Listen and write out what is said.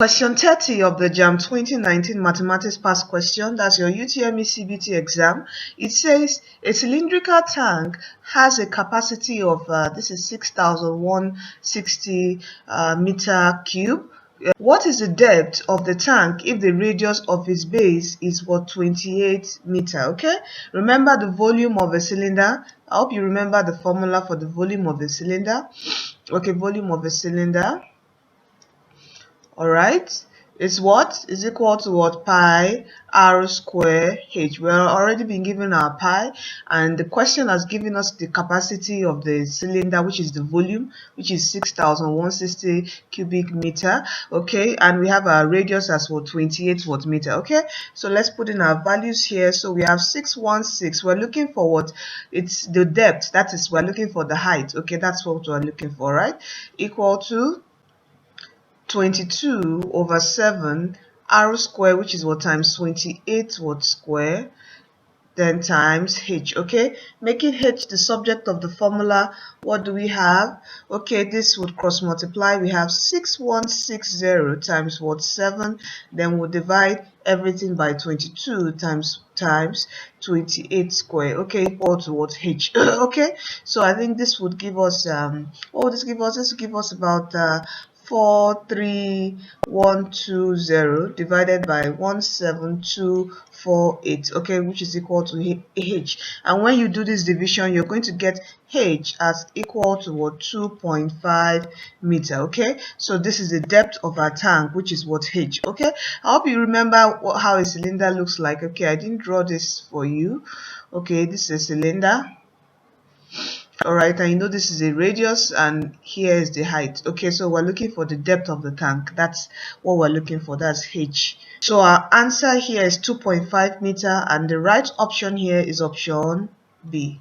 Question 30 of the JAMB 2019 Mathematics Past Question, that's your UTME CBT exam. It says a cylindrical tank has a capacity of, this is 6,160 meter cube. What is the depth of the tank if the radius of its base is 28 meter? Okay, remember the volume of a cylinder. I hope you remember the formula for the volume of a cylinder. Okay, volume of a cylinder. All right, it's what is equal to what? Pi r square h. We're already been given our pi, and the question has given us the capacity of the cylinder, which is the volume, which is 6,160 cubic meter. Okay, and we have our radius as what? 28 watt meter. Okay, so let's put in our values here. So we have 616. We're looking for what? It's the depth, that is, we're looking for the height. Okay, that's what we're looking for, right? Equal to 22 over 7 r square, which is what, times 28 watt square, then times h. Okay, making h the subject of the formula, what do we have? Okay, this would cross multiply. We have 6160 times what? 7. Then we'll divide everything by 22 times 28 square. Okay, equal to what? H. Okay, so I think this would give us this would give us about 43120 divided by 17248, okay, which is equal to h. And when you do this division, you're going to get h as equal to what? 2.5 meter. Okay, so this is the depth of our tank, which is what? H. Okay, I hope you remember how a cylinder looks like. Okay, I didn't draw this for you. Okay, this is a cylinder. All right, and you know this is a radius and here is the height. Okay, so we're looking for the depth of the tank. That's what we're looking for. That's h. So our answer here is 2.5 meter, and the right option here is option B.